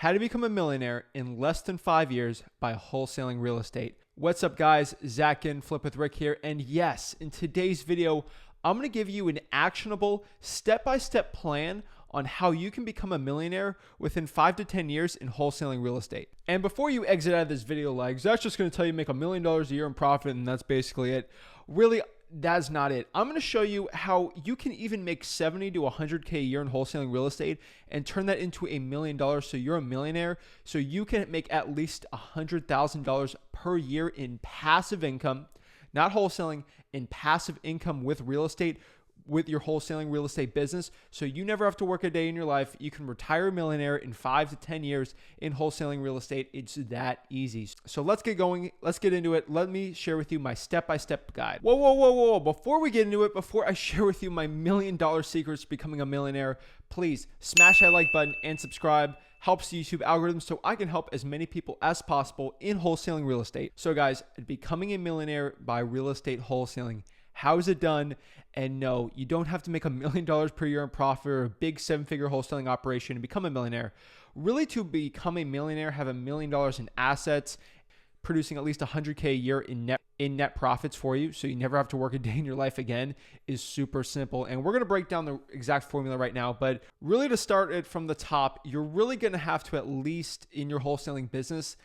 How to become a millionaire in less than 5 years by wholesaling real estate. What's up, guys? Zach Ginn, Flip with Rick here. And yes, in today's video, I'm going to give you an actionable step-by-step plan on how you can become a millionaire within 5 to 10 years in wholesaling real estate. And before you exit out of this video, like, Zach's just going to tell you make $1 million a year in profit and that's basically it. Really, that's not it. I'm going to show you how you can even make 70 to 100K a year in wholesaling real estate and turn that into $1 million. So you're a millionaire. So you can make at least $100,000 per year in passive income, not wholesaling, in passive income with real estate, with your wholesaling real estate business. So you never have to work a day in your life. You can retire a millionaire in 5 to 10 years in wholesaling real estate. It's that easy. So let's get going. Let's get into it. Let me share with you my step-by-step guide. Whoa. Before we get into it, before I share with you my $1 million secrets to becoming a millionaire, please smash that like button and subscribe. Helps the YouTube algorithm so I can help as many people as possible in wholesaling real estate. So guys, becoming a millionaire by real estate wholesaling. How is it done? And no, you don't have to make $1 million per year in profit or a big 7-figure wholesaling operation to become a millionaire. Really, to become a millionaire, have $1 million in assets, producing at least $100K a year in net profits for you, so you never have to work a day in your life again, is super simple. And we're going to break down the exact formula right now, but really to start it from the top, you're really going to have to, at least in your wholesaling business,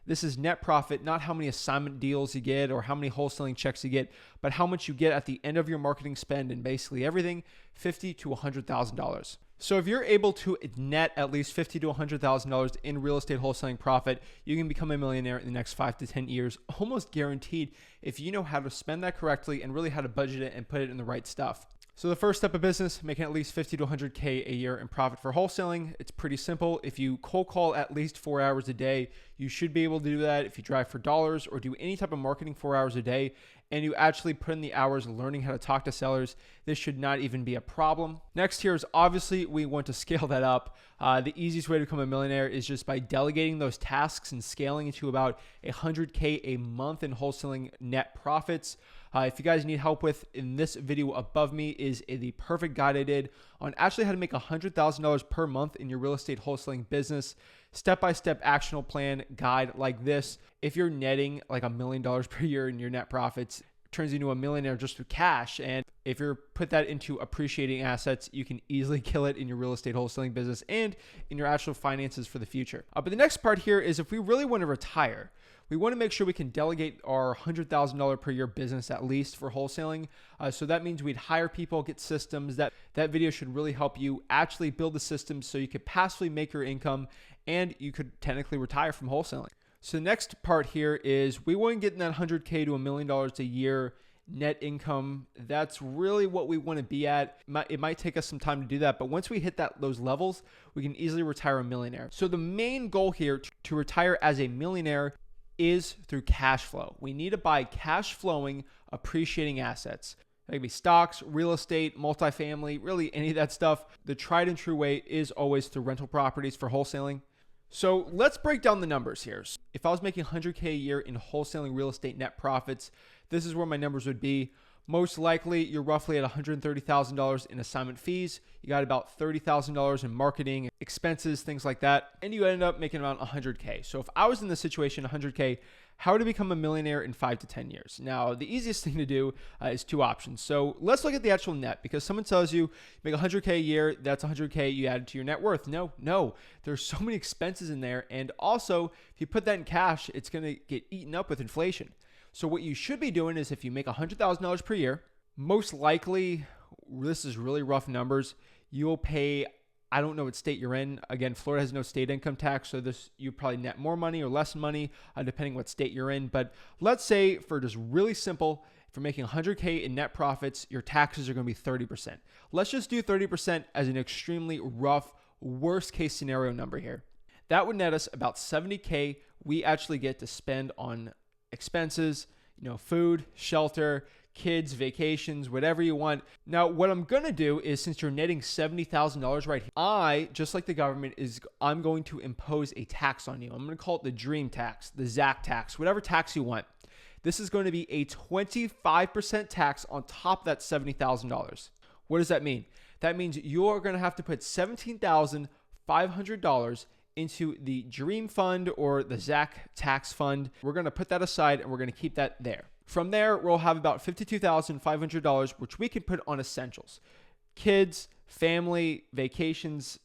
this is net profit, not how many assignment deals you get or how many wholesaling checks you get, but how much you get at the end of your marketing spend and basically everything, $50,000 to $100,000. So if you're able to net at least $50,000 to $100,000 in real estate wholesaling profit, you can become a millionaire in the next 5 to 10 years, almost guaranteed, if you know how to spend that correctly and really how to budget it and put it in the right stuff. So the first step of business, making at least $50,000 to $100K a year in profit for wholesaling. It's pretty simple. If you cold call at least 4 hours a day, you should be able to do that. If you drive for dollars or do any type of marketing 4 hours a day, and you actually put in the hours learning how to talk to sellers, this should not even be a problem. Next here is obviously we want to scale that up. The easiest way to become a millionaire is just by delegating those tasks and scaling it to about $100K a month in wholesaling net profits. If you guys need help with, in this video above me is the perfect guide I did on actually how to make $100,000 per month in your real estate wholesaling business. Step-by-step actionable plan guide like this. If you're netting like $1 million per year in your net profits, it turns you into a millionaire just through cash. And if you put that into appreciating assets, you can easily kill it in your real estate wholesaling business and in your actual finances for the future. But the next part here is if we really want to retire, we want to make sure we can delegate our $100,000 per year business at least for wholesaling. So that means we'd hire people, get systems. That video should really help you actually build the systems so you could passively make your income and you could technically retire from wholesaling. So the next part here is we want to get in that $100K to $1 million a year net income. That's really what we want to be at. It might take us some time to do that, but once we hit those levels, we can easily retire a millionaire. So the main goal here to retire as a millionaire is through cash flow. We need to buy cash flowing, appreciating assets. That could be stocks, real estate, multifamily, really any of that stuff. The tried and true way is always through rental properties for wholesaling. So let's break down the numbers here. If I was making $100K a year in wholesaling real estate net profits, this is where my numbers would be. Most likely, you're roughly at $130,000 in assignment fees. You got about $30,000 in marketing, expenses, things like that, and you end up making around $100K. So if I was in this situation, $100K, how to become a millionaire in 5 to 10 years? Now, the easiest thing to do is 2 options. So let's look at the actual net, because someone tells you make $100K a year, that's $100K you add to your net worth. No, there's so many expenses in there. And also, if you put that in cash, it's going to get eaten up with inflation. So what you should be doing is if you make $100,000 per year, most likely, this is really rough numbers, you will pay, I don't know what state you're in. Again, Florida has no state income tax, so you probably net more money or less money, depending what state you're in. But let's say for just really simple, if you're making $100K in net profits, your taxes are going to be 30%. Let's just do 30% as an extremely rough, worst case scenario number here. That would net us about $70K we actually get to spend on expenses, food, shelter, kids, vacations, whatever you want. Now, what I'm going to do is, since you're netting $70,000 right here, just like the government, I'm going to impose a tax on you. I'm going to call it the dream tax, the Zach tax, whatever tax you want. This is going to be a 25% tax on top of that $70,000. What does that mean? That means you're going to have to put $17,000 $500 into the Dream Fund or the Zach Tax Fund. We're going to put that aside and we're going to keep that there. From there, we'll have about $52,500, which we can put on essentials. Kids, family, vacations,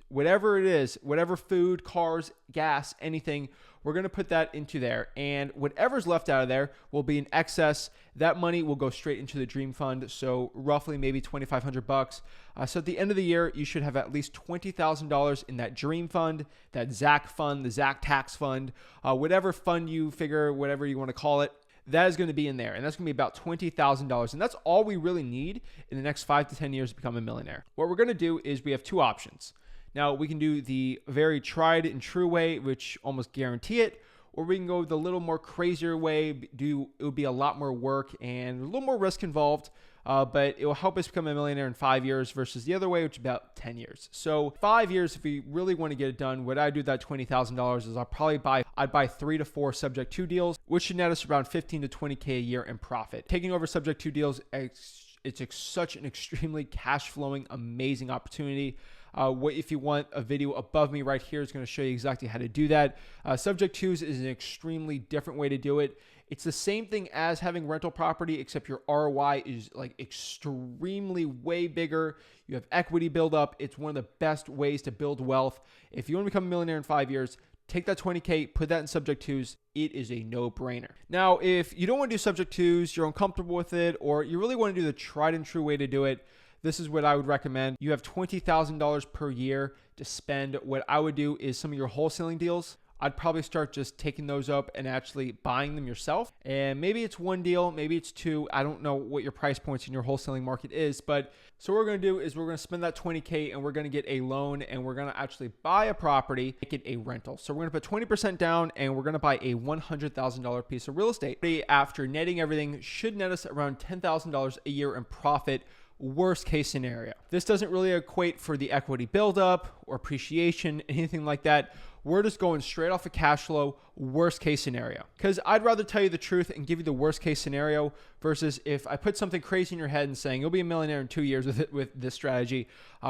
whatever it is, whatever food, cars, gas, anything, we're going to put that into there. And whatever's left out of there will be in excess. That money will go straight into the Dream Fund. So roughly maybe $2,500. So at the end of the year, you should have at least $20,000 in that Dream Fund, that Zach Fund, the Zach Tax Fund, whatever fund you figure, whatever you want to call it. That is going to be in there, and that's going to be about $20,000, and that's all we really need in the next 5 to 10 years to become a millionaire. What we're going to do is we have two options. Now, we can do the very tried and true way, which almost guarantee it, or we can go the little more crazier way. It will be a lot more work and a little more risk involved, but it will help us become a millionaire in 5 years versus the other way, which is about 10 years. So 5 years, if we really want to get it done, what I do with that $20,000 is I'd buy 3 to 4 subject to deals, which should net us around 15 to 20K a year in profit. Taking over subject to deals, it's such an extremely cash flowing, amazing opportunity. If you want a video above me right here, is going to show you exactly how to do that. Subject twos is an extremely different way to do it. It's the same thing as having rental property, except your ROI is like extremely way bigger. You have equity build up. It's one of the best ways to build wealth. If you want to become a millionaire in 5 years, take that 20K, put that in subject twos. It is a no-brainer. Now, if you don't want to do subject twos, you're uncomfortable with it, or you really want to do the tried and true way to do it, this is what I would recommend. You have $20,000 per year to spend. What I would do is some of your wholesaling deals, I'd probably start just taking those up and actually buying them yourself. And maybe it's one deal, maybe it's two. I don't know what your price points in your wholesaling market is, but so what we're going to do is we're going to spend that 20K and we're going to get a loan and we're going to actually buy a property, make it a rental. So we're going to put 20% down and we're going to buy a $100,000 piece of real estate. After netting everything, should net us around $10,000 a year in profit. Worst case scenario. This doesn't really equate for the equity buildup or appreciation, anything like that. We're just going straight off of cash flow, worst case scenario. Because I'd rather tell you the truth and give you the worst case scenario versus if I put something crazy in your head and saying you'll be a millionaire in 2 years with this strategy.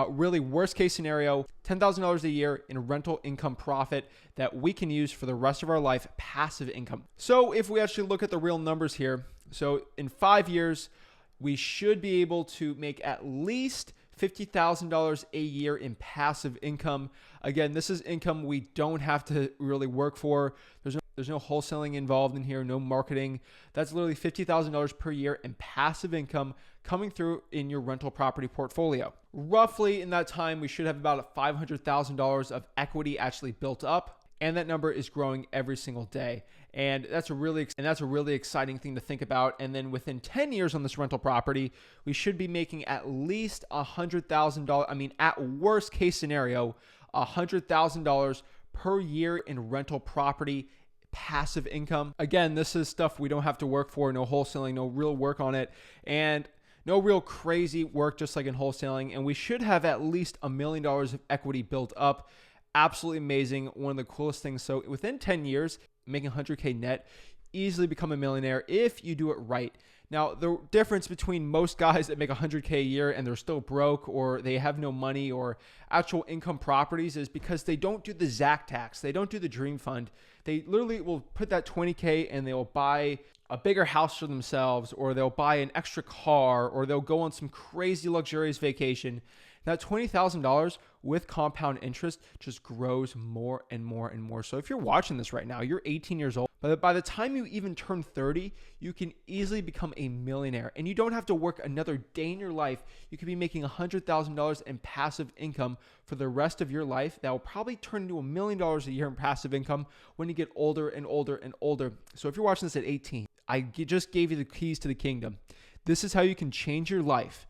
Really worst case scenario, $10,000 a year in rental income profit that we can use for the rest of our life, passive income. So if we actually look at the real numbers here, so in 5 years, we should be able to make at least $50,000 a year in passive income. Again, this is income we don't have to really work for. There's no wholesaling involved in here, no marketing. That's literally $50,000 per year in passive income coming through in your rental property portfolio. Roughly in that time, we should have about $500,000 of equity actually built up. And that number is growing every single day. And that's a really exciting thing to think about. And then within 10 years on this rental property, we should be making at least $100,000. I mean, at worst case scenario, $100,000 per year in rental property passive income. Again, this is stuff we don't have to work for, no wholesaling, no real work on it. And no real crazy work, just like in wholesaling. And we should have at least $1 million of equity built up. Absolutely amazing. One of the coolest things. So within 10 years, making 100K net, easily become a millionaire if you do it right. Now, the difference between most guys that make 100K a year and they're still broke or they have no money or actual income properties is because they don't do the Zach tax. They don't do the Dream Fund. They literally will put that 20K and they'll buy a bigger house for themselves, or they'll buy an extra car, or they'll go on some crazy luxurious vacation. That $20,000 with compound interest just grows more and more and more. So if you're watching this right now, you're 18 years old, but by the time you even turn 30, you can easily become a millionaire and you don't have to work another day in your life. You could be making $100,000 in passive income for the rest of your life. That will probably turn into $1 million a year in passive income when you get older and older and older. So if you're watching this at 18, I just gave you the keys to the kingdom. This is how you can change your life,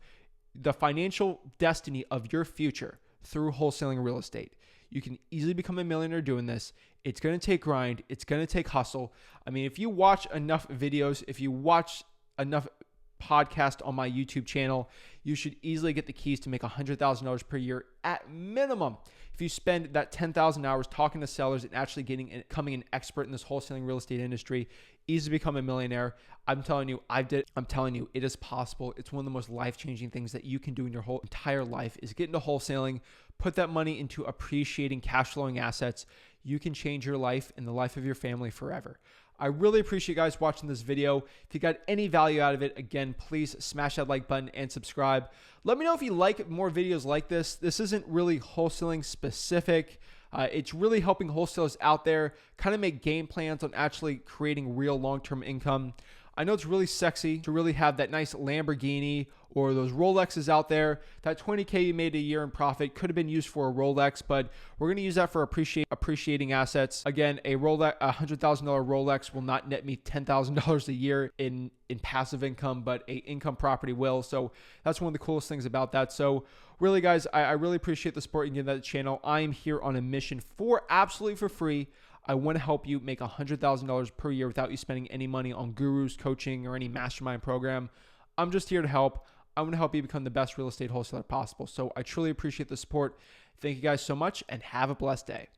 the financial destiny of your future through wholesaling real estate. You can easily become a millionaire doing this. It's going to take grind. It's going to take hustle. I mean, if you watch enough videos, if you watch enough podcast on my YouTube channel, you should easily get the keys to make $100,000 per year at minimum. If you spend that 10,000 hours talking to sellers and actually becoming an expert in this wholesaling real estate industry, easily become a millionaire. I'm telling you, I'm telling you, it is possible. It's one of the most life-changing things that you can do in your whole entire life is get into wholesaling, put that money into appreciating, cash flowing assets. You can change your life and the life of your family forever. I really appreciate you guys watching this video. If you got any value out of it, again, please smash that like button and subscribe. Let me know if you like more videos like this. This isn't really wholesaling specific. It's really helping wholesalers out there kind of make game plans on actually creating real long-term income. I know it's really sexy to really have that nice Lamborghini or those Rolexes out there. That $20K you made a year in profit could have been used for a Rolex, but we're going to use that for appreciating assets. Again, a $100,000 Rolex will not net me $10,000 a year in passive income, but a income property will. So that's one of the coolest things about that. So really, guys, I really appreciate the support you give that channel. I am here on a mission absolutely for free. I want to help you make $100,000 per year without you spending any money on gurus, coaching, or any mastermind program. I'm just here to help. I want to help you become the best real estate wholesaler possible. So I truly appreciate the support. Thank you guys so much and have a blessed day.